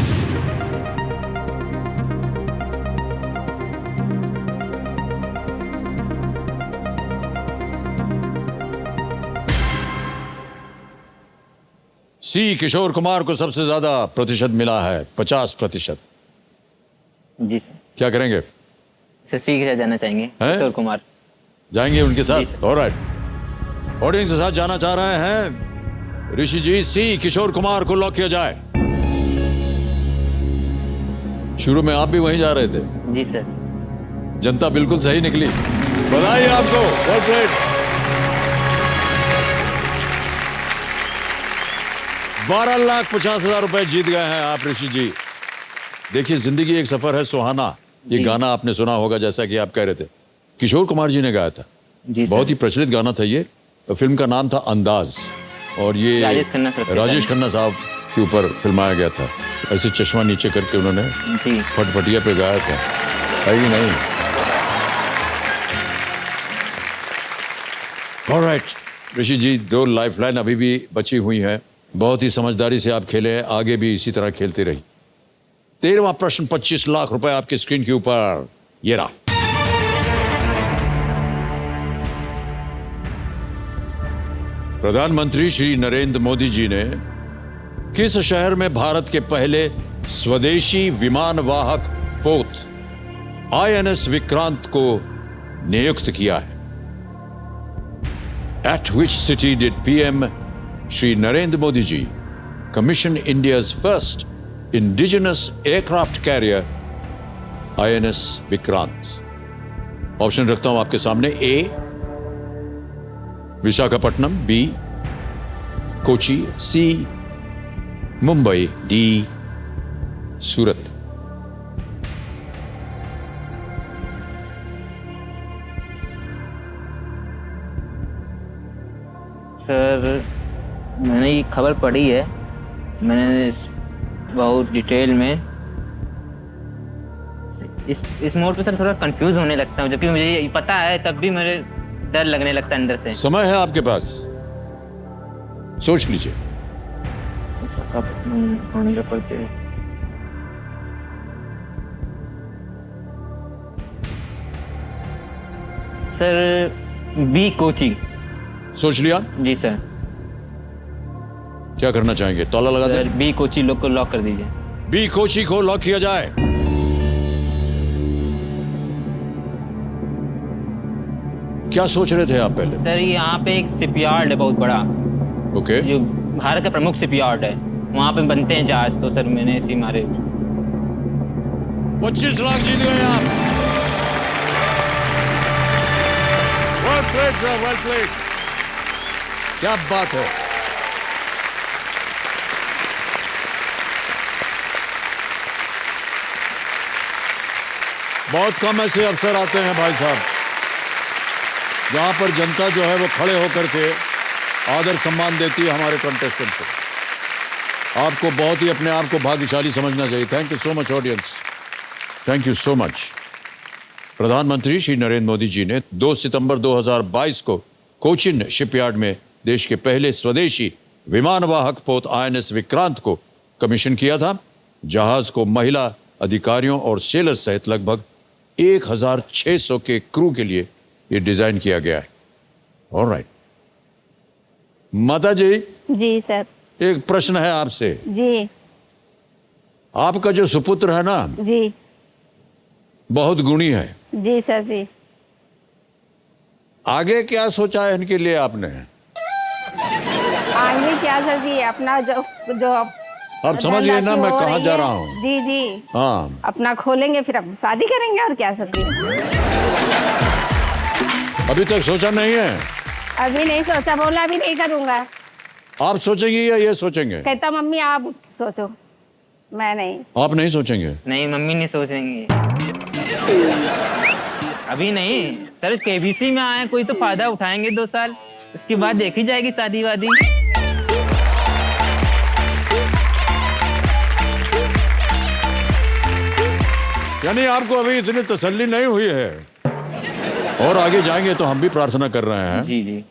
सी किशोर कुमार को सबसे ज्यादा प्रतिशत मिला है, 50%। जी सर। क्या करेंगे? सर सी के साथ जाना चाहेंगे, हैं? किशोर कुमार। जाएंगे उनके जी साथ? सर। ऑलराइट, ऑडियंस के साथ जाना चाह रहे हैं ऋषि जी। सी, किशोर कुमार को लॉक किया जाए। शुरू में आप भी वहीं जा रहे थे, जी सर। जनता बिल्कुल सही निकली, बधाई आपको। Well played. 12,50,000 रुपए जीत गए हैं आप ऋषि जी। देखिए, जिंदगी एक सफर है सुहाना, ये जी। गाना आपने सुना होगा, जैसा कि आप कह रहे थे, किशोर कुमार जी ने गाया था। जी सर। बहुत ही प्रचलित गाना था ये। फिल्म का नाम था अंदाज, और ये राजेश खन्ना सर थे राजेश सर। खन्ना साहब के ऊपर फिल्माया गया था। ऐसे चश्मा नीचे करके उन्होंने जी। फटफटिया पे गाया था, है कि नहीं? ऑलराइट ऋषि जी, 2 लाइफलाइन अभी भी बची हुई है। बहुत ही समझदारी से आप खेले हैं, आगे भी इसी तरह खेलते रहिए। 13वां प्रश्न, 25 लाख रुपए आपके स्क्रीन के ऊपर, ये रहा। प्रधानमंत्री श्री नरेंद्र मोदी जी ने किस शहर में भारत के पहले स्वदेशी विमान वाहक पोत INS विक्रांत को नियुक्त किया है? At which city did PM Shri Narendra Modi ji commission India's first indigenous aircraft carrier INS Vikrant? Option रखता हूं आपके सामने। A Visakhapatnam, B Kochi, C Mumbai, D Surat. Sir मैंने ये खबर पढ़ी है, मैंने बहुत डिटेल में इस मोड पे सर थोड़ा कंफ्यूज होने लगता हूँ, जबकि मुझे ये पता है, तब भी मुझे डर लगने लगता है अंदर से। समय है आपके पास, सोच लीजिए। होने का पड़ते हैं। Sir B Kochi. सोच लिया? जी सर। क्या करना चाहेंगे? ताला लगा सर दें? बी कोची लोग को लॉक कर दीजिए। बी कोची को लॉक किया जाए। क्या सोच रहे थे आप पहले? सर यहाँ पे एक शिपयार्ड है बहुत बड़ा, ओके, जो भारत का प्रमुख शिपयार्ड है, वहाँ पे बनते हैं जहाज। तो सर मैंने इसी मारे 25 लाख जीत गए आप। Well played sir, well played. क्या बात है। बहुत कम ऐसे अवसर आते हैं भाई साहब, जहां पर जनता जो है वो खड़े होकर के आदर सम्मान देती है हमारे कंटेस्टेंट को। आपको बहुत ही अपने आप को भाग्यशाली समझना चाहिए। Thank you so much audience, thank you so much. प्रधानमंत्री श्री नरेंद्र मोदी जी ने 2 सितंबर 2022 को कोचिन शिपयार्ड में देश के पहले स्वदेशी विमानवाहक पोत INS विक्रांत को कमीशन किया था। जहाज को महिला अधिकारियों और सेलर सहित लगभग 1600 के क्रू के लिए ये डिजाइन किया गया है। ऑलराइट माता जी, जी सर। एक प्रश्न है आपसे। जी आपका जो सुपुत्र है ना, जी बहुत गुणी है। जी सर। जी आगे क्या सोचा है इनके लिए आपने? आगे क्या सर जी, अपना जो जो आप समझ गए ना धनराशि मैं हो कहाँ रही जा है। रहा हूँ? जी जी, हाँ, अपना खोलेंगे फिर अब शादी करेंगे, और क्या सर जी। अभी तक सोचा नहीं है? अभी नहीं सोचा, बोला भी नहीं करूँगा। आप सोचेंगे या ये सोचेंगे? कहता मम्मी आप सोचो, मैं नहीं। आप नहीं सोचेंगे? नहीं, मम्मी नहीं सोचेंगी अभी नहीं सर। KBC में आए, कोई तो फायदा उठाएंगे 2 साल, उसके बाद देखी जाएगी शादी वादी। यानी आपको अभी इतनी तसल्ली नहीं हुई है, और आगे जाएंगे तो हम भी प्रार्थना कर रहे हैं। जी जी।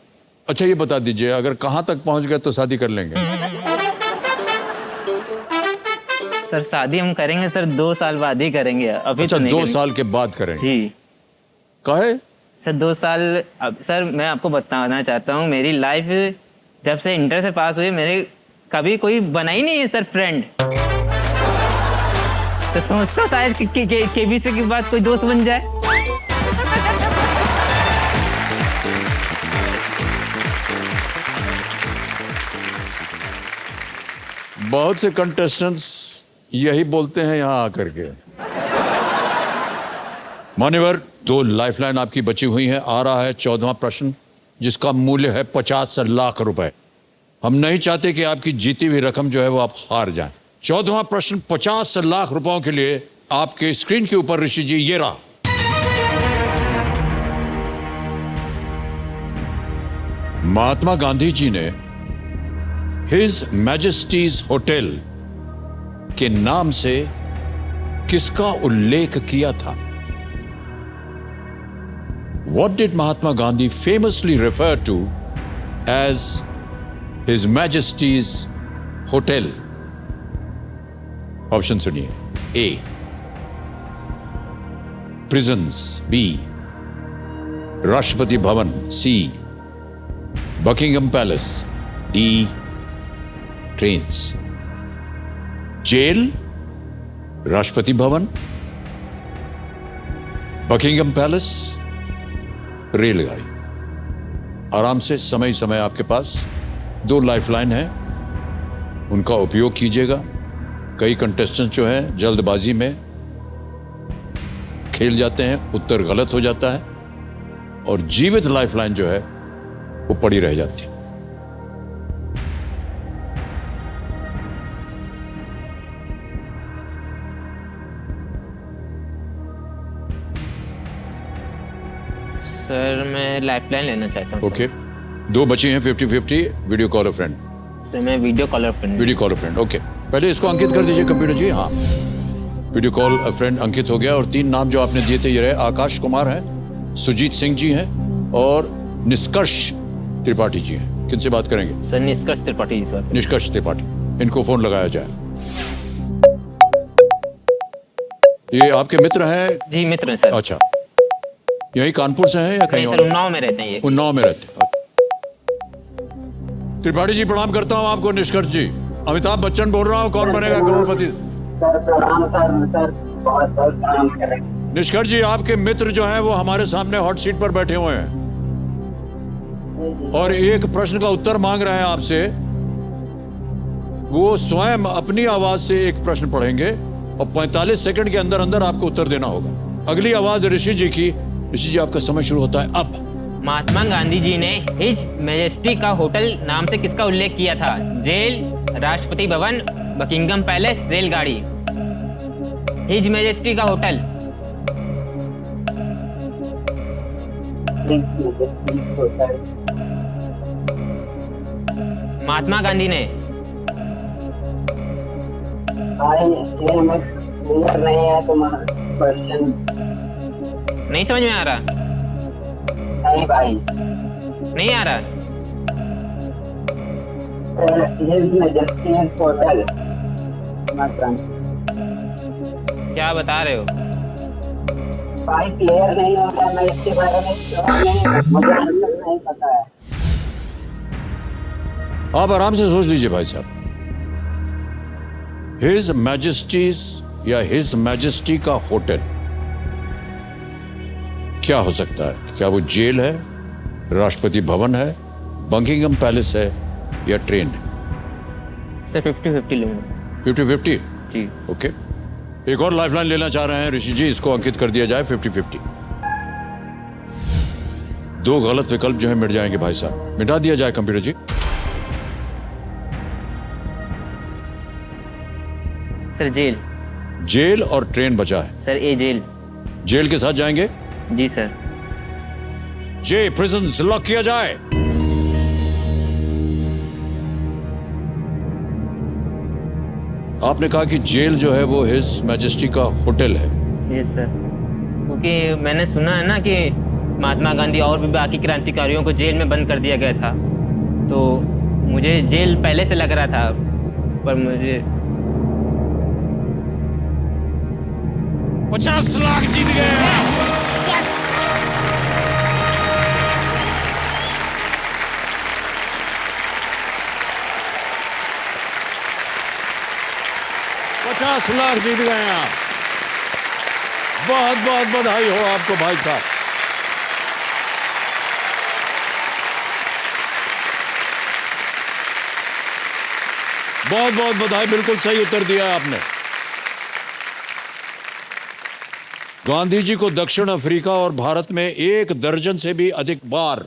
अच्छा ये बता दीजिए, अगर कहाँ तक पहुंच गए तो शादी कर लेंगे? सर शादी हम करेंगे सर 2 साल बाद ही करेंगे, अभी अच्छा, तो नहीं 2 करेंगे। साल के बाद करेंगे? जी काहे? सर 2 साल। अब सर मैं आपको बताना चाहता हूँ, मेरी लाइफ जब से इंटर से पास हुई, मेरे कभी कोई बना ही नहीं है सर फ्रेंड। तो सोचता हूँ शायद केबीसी के बाद कोई दोस्त बन जाए। बहुत से कंटेस्टेंट्स यही बोलते हैं यहां आकर के। मान्यवर, 2 लाइफलाइन आपकी बची हुई है। आ रहा है 14वां प्रश्न, जिसका मूल्य है 50 लाख रुपए। हम नहीं चाहते कि आपकी जीती हुई रकम जो है वो आप हार जाएं। 14वां प्रश्न 50 लाख रुपयों के लिए आपके स्क्रीन के ऊपर ऋषि जी ये रहा। महात्मा गांधी जी ने हिज मैजेस्टीज होटल के नाम से किसका उल्लेख किया था? What did Mahatma Gandhi famously refer to as His Majesty's Hotel? Option सुनिए। A. Prisons. B. Rashtrapati Bhavan. C. Buckingham Palace. D. Trains. Jail, Rashtrapati Bhavan, Buckingham palace, रेलगाड़ी। आराम से, समय ही समय आपके पास 2 लाइफलाइन है, उनका उपयोग कीजिएगा। कई कंटेस्टेंट जो हैं जल्दबाजी में खेल जाते हैं, उत्तर गलत हो जाता है और जीवित लाइफलाइन जो है वो पड़ी रह जाती है। सर मैं लाइफलाइन लेना चाहता हूँ। ओके, 2 बची हैं 50-50। Video call a friend. Sir मैं video caller friend. Video call a friend. Okay, पहले इसको अंकित कर दीजिए कंप्यूटर जी। हाँ, वीडियो कॉल अ फ्रेंड अंकित हो गया। और 3 नाम जो आपने दिए थे ये रहे, आकाश कुमार हैं, सुजीत सिंह जी हैं और निष्कर्ष त्रिपाठी जी हैं। किनसे बात करेंगे? सर निष्कर्ष त्रिपाठी जी से बात। निष्कर्ष त्रिपाठी, इनको फोन लगाया जाए। ये आपके मित्र हैं? जी मित्र हैं सर। अच्छा, यही कानपुर से हैं या कहीं नहीं और? सर, उन्नाव में रहते हैं ये। उन्नाव में रहते हैं। त्रिपाठी जी प्रणाम करता हूं आपको। निष्कर्ष जी, अमिताभ बच्चन बोल रहा हूं, कौन बनेगा करोड़पति। निष्कर्ष जी, आपके मित्र जो हैं वो हमारे सामने हॉट सीट पर बैठे हुए हैं और एक प्रश्न का उत्तर मांग रहे हैं आपसे। वो स्वयं अपनी आवाज से एक प्रश्न पढ़ेंगे और 45 सेकंड के अंदर अंदर आपको उत्तर देना होगा। अगली आवाज ऋषि जी की। ऋषि जी, आपका समय शुरू होता है अब। महात्मा गांधी जी ने हिज मैजेस्टी का होटल नाम से किसका उल्लेख किया था? Jail, Rashtrapati Bhavan, Buckingham palace, रेलगाड़ी। हिज मैजेस्टी का होटल। महात्मा गांधी ने। नहीं है तुम्हारा क्वेश्चन। नहीं समझ में आ रहा? नहीं भाई, नहीं आ रहा? His Majesty's Hotel। क्या बता रहे हो? भाई क्लियर नहीं होता, मैं इसके बारे में मुझे आंसर नहीं पता है। आप आराम से सोच लीजिए भाई साहब। हिज मैजेस्टीज या हिज मैजेस्टी का होटल क्या हो सकता है? क्या वो जेल है, राष्ट्रपति भवन है, बकिंगम पैलेस है या ट्रेन है? सर 50-50 लूंगा। 50-50? जी। ओके, एक और लाइफलाइन लेना चाह रहे हैं ऋषि जी, इसको अंकित कर दिया जाए 50-50। 2 गलत विकल्प जो है मिट जाएंगे भाई साहब, मिटा दिया जाए कंप्यूटर जी। Sir jail. जेल और ट्रेन बचा है। सर ए जेल। जेल के साथ जाएंगे? जी सर। जे प्रिजन्स लॉक किया जाए। आपने कहा कि जेल जो है वो हिज मैजेस्टी का होटल है। यस सर, क्योंकि मैंने सुना है ना कि महात्मा गांधी और भी बाकी क्रांतिकारियों को जेल में बंद कर दिया गया था, तो मुझे जेल पहले से लग रहा था, पर मुझे 50 लाख जीत गए। 50 लाख जीत गए आप। बहुत बहुत बधाई हो आपको भाई साहब। बहुत बहुत बधाई, बिल्कुल सही उत्तर दिया आपने। गांधी जी को दक्षिण अफ्रीका और भारत में 1 दर्जन से भी अधिक बार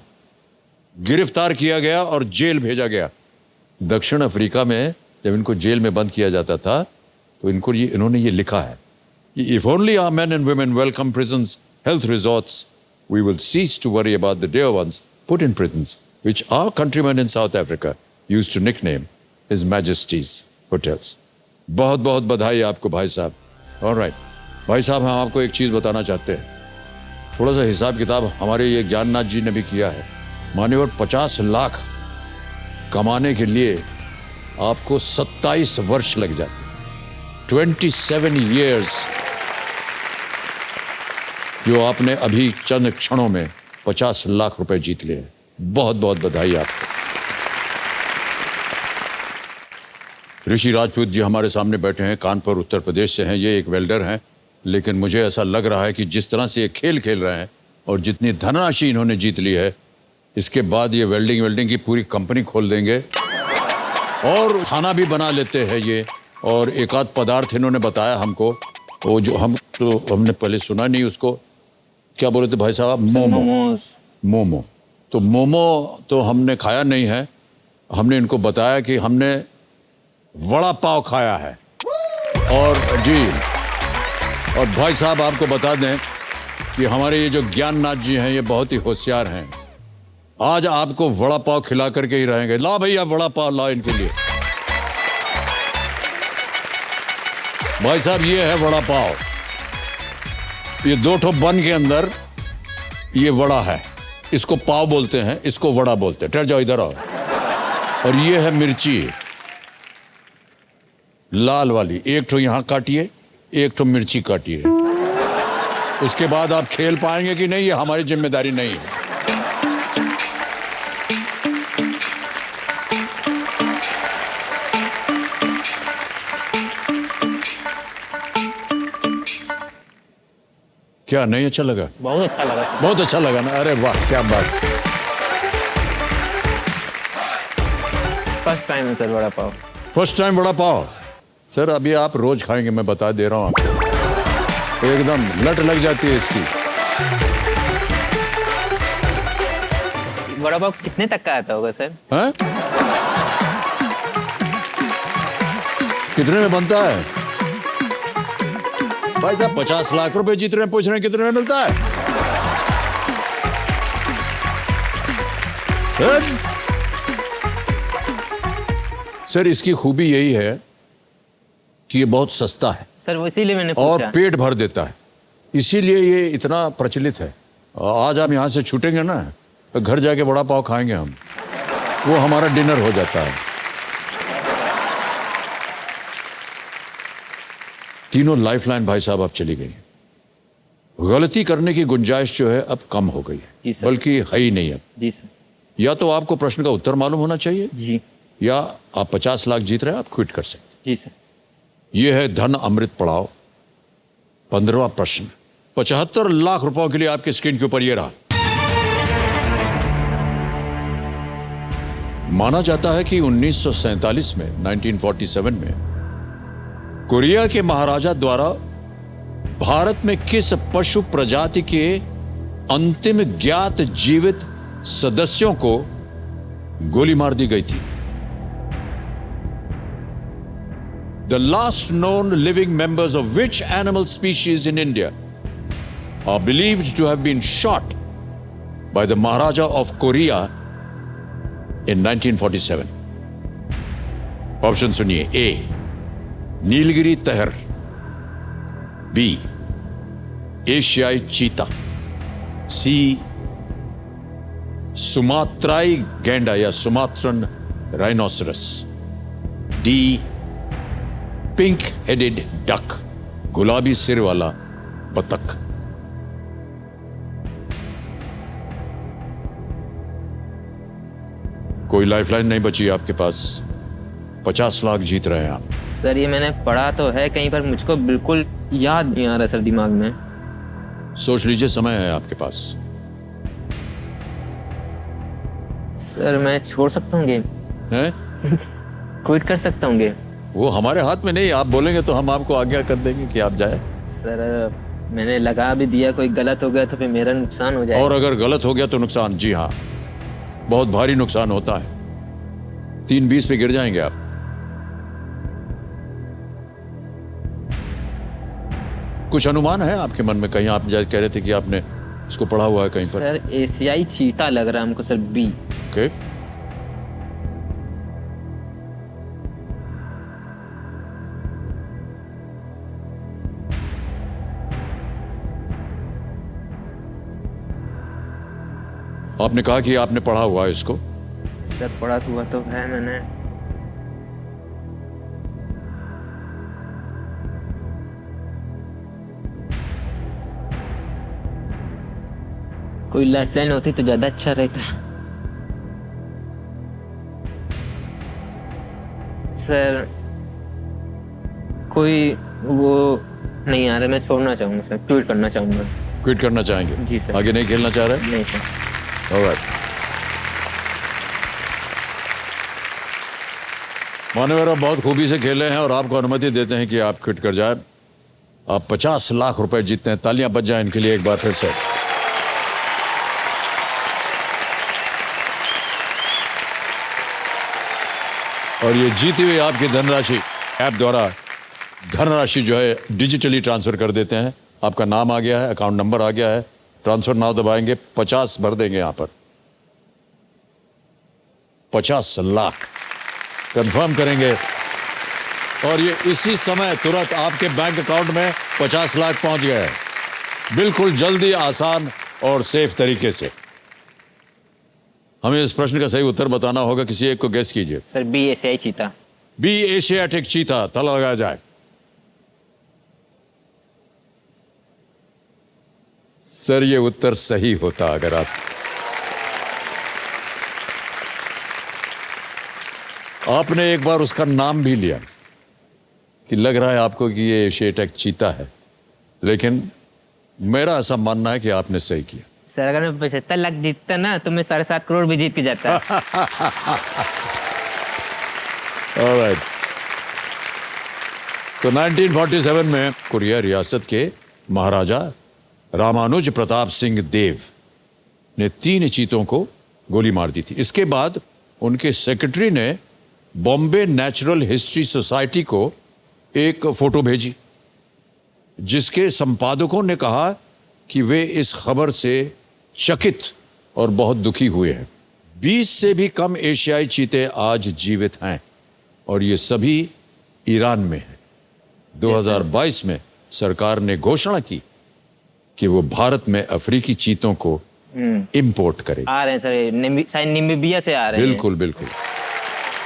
गिरफ्तार किया गया और जेल भेजा गया। दक्षिण अफ्रीका में जब इनको जेल में बंद किया जाता था तो इन्होंने ये लिखा है कि if only our men and women welcome prisons health resorts we will cease to worry about the dear ones put in prisons which our countryman in South Africa used to nickname his majesty's hotels. बहुत बहुत बधाई आपको भाई साहब। Alright भाई साहब, हम आपको एक चीज बताना चाहते हैं। थोड़ा सा हिसाब किताब हमारे ये ज्ञाननाथ जी ने भी किया है। मान्यवर 50 लाख कमाने के लिए आपको 27 वर्ष लग जाते, 27 years, जो आपने अभी चंद क्षणों में 50 लाख रुपए जीत लिए। बहुत बहुत बधाई आपको। ऋषि राजपूत जी हमारे सामने बैठे हैं, कानपुर उत्तर प्रदेश से हैं। ये एक वेल्डर हैं, लेकिन मुझे ऐसा लग रहा है कि जिस तरह से ये खेल खेल रहे हैं और जितनी धनराशि इन्होंने जीत ली है, इसके बाद ये वेल्डिंग की पूरी कंपनी खोल देंगे और खाना भी बना लेते हैं ये। और एक आध पदार्थ इन्होंने बताया हमको, वो जो हमने पहले सुना नहीं, उसको क्या बोले थे भाई साहब? मोमो। तो मोमो तो हमने खाया नहीं है, हमने इनको बताया कि हमने वड़ा पाव खाया है। और जी, और भाई साहब आपको बता दें कि हमारे ये जो ज्ञाननाथ जी हैं ये बहुत ही होशियार हैं। आज आपको वड़ा पाव खिला करके ही रहेंगे। ला भैया वड़ा पाव ला इनके लिए। भाई साहब ये है वड़ा पाव, ये 2 ठो बन के अंदर ये वड़ा है। इसको पाव बोलते हैं, इसको वड़ा बोलते हैं। ठहर जाओ, इधर आओ। और ये है मिर्ची लाल वाली, 1 ठो यहां काटिए, 1 ठो मिर्ची काटिए। उसके बाद आप खेल पाएंगे कि नहीं, ये हमारी जिम्मेदारी नहीं है। क्या नहीं अच्छा लगा? बहुत अच्छा लगा सर। बहुत अच्छा लगा ना? अरे वाह, क्या बात। फर्स्ट टाइम है sir vada pav. First time vada pav? Sir अभी आप रोज खाएंगे, मैं बता दे रहा हूं आपको, एकदम लट लग जाती है इसकी। वड़ा पाव कितने तक का आता होगा सर? हैं? कितने में बनता है? भाई साहब 50 लाख रुपए जीत रहे हैं, पूछ रहे हैं कितने में मिलता है? सर इसकी खूबी यही है कि ये बहुत सस्ता है सर, वो इसीलिए मैंने और पूछा। पेट भर देता है, इसीलिए ये इतना प्रचलित है। आज हम यहाँ से छूटेंगे ना तो घर जाके वड़ा पाव खाएंगे हम, वो हमारा डिनर हो जाता है। तीनों लाइफलाइन भाई साहब अब चली गई। गलती करने की गुंजाइश जो है अब कम हो गई जी है, सर। बल्कि है ही नहीं अब। जी सर। या तो आपको प्रश्न का उत्तर मालूम होना चाहिए, जी या आप 50 लाख जीत रहे हैं, आप क्विट कर सकते। जी सर। यह है धन अमृत पड़ाव। 15वां प्रश्न 75 लाख रुपयों के लिए आपके स्क्रीन के ऊपर यह रहा। माना जाता है कि 1947 में 1947 में कोरिया के महाराजा द्वारा भारत में किस पशु प्रजाति के अंतिम ज्ञात जीवित सदस्यों को गोली मार दी गई थी? The last known living members of which animal species in India are believed to have been shot by the Maharaja of Korea in 1947? Option सुनिए। ए नीलगिरी तहर, बी एशियाई चीता, सी सुमात्राई गैंडा या Sumatran rhinoceros, D pink headed duck, गुलाबी सिर वाला बतख। कोई लाइफलाइन नहीं बची आपके पास। 50 लाख जीत रहे हैं आप। सर ये मैंने पढ़ा तो है कहीं पर, मुझको बिल्कुल याद नहीं आ रहा सर दिमाग में। सोच लीजिए, समय है आपके पास। सर मैं छोड़ सकता हूँ गेम, हैं? क्विट कर सकता हूँ गेम। वो हमारे हाथ में नहीं, आप बोलेंगे तो हम आपको आज्ञा कर देंगे कि आप जाए। सर मैंने लगा भी दिया, कोई गलत हो गया तो फिर मेरा नुकसान हो जाएगा। और अगर गलत हो गया तो नुकसान, जी हाँ, बहुत भारी नुकसान होता है। 3-20 पे गिर जाएंगे आप। कुछ अनुमान है आपके मन में? कहीं आप कह रहे थे कि आपने इसको पढ़ा हुआ है कहीं पर। सर एशियाई चीता लग रहा है हमको सर, बी। ओके, आपने कहा कि आपने पढ़ा हुआ है इसको। सर पढ़ा हुआ तो है मैंने। कोई लाइफलाइन होती तो ज्यादा अच्छा रहता। सर कोई वो नहीं आ रहा, मैं छोड़ना चाहूंगा सर, ट्वीट करना चाहूंगा। क्विट करना चाहेंगे? जी सर। आगे नहीं खेलना चाह रहे? नहीं सर। ऑलराइट। मान्यवर आप बहुत खूबी से खेले हैं और आपको अनुमति देते हैं कि आप क्विट कर जाए। आप 50 लाख रुपए जीतते हैं। तालियां बज जाएं इनके लिए एक बार फिर से। और ये जीती हुई आपकी धनराशि ऐप द्वारा धनराशि जो है डिजिटली ट्रांसफर कर देते हैं। आपका नाम आ गया है, अकाउंट नंबर आ गया है, ट्रांसफर नाउ दबाएंगे, 50 भर देंगे यहां पर। 50 लाख कंफर्म करेंगे और ये इसी समय तुरंत आपके बैंक अकाउंट में 50 लाख पहुंच गए हैं। बिल्कुल जल्दी, आसान और सेफ तरीके से। हमें इस प्रश्न का सही उत्तर बताना होगा। किसी एक को गेस कीजिए। सर बी एशियाई चीता। B Asiatic cheetah. ताला लगाया जाए। सर ये उत्तर सही होता अगर आपने एक बार उसका नाम भी लिया कि लग रहा है आपको कि ये एशियाटिक चीता है, लेकिन मेरा ऐसा मानना है कि आपने सही किया। सर अगर मैं 75 लाख जीतता ना तो मैं 7.5 करोड़ भी जीत के जाता। ऑलराइट। तो 1947 में कोरिया रियासत के महाराजा रामानुज प्रताप सिंह देव ने 3 चीतों को गोली मार दी थी। इसके बाद उनके सेक्रेटरी ने बॉम्बे नेचुरल हिस्ट्री सोसाइटी को एक फोटो भेजी, जिसके संपादकों ने कहा कि वे इस खबर से चकित और बहुत दुखी हुए हैं। 20 से भी कम एशियाई चीते आज जीवित हैं और ये सभी ईरान में हैं। 2022 में सरकार ने घोषणा की कि वो भारत में अफ्रीकी चीतों को इंपोर्ट करेगी। आ रहे हैं सर, शायद नामीबिया से आ रहे हैं। बिल्कुल बिल्कुल।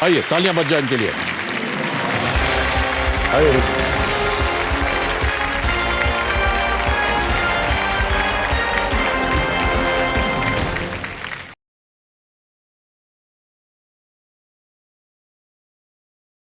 आइए तालियां बज जाए इनके लिए। आइए।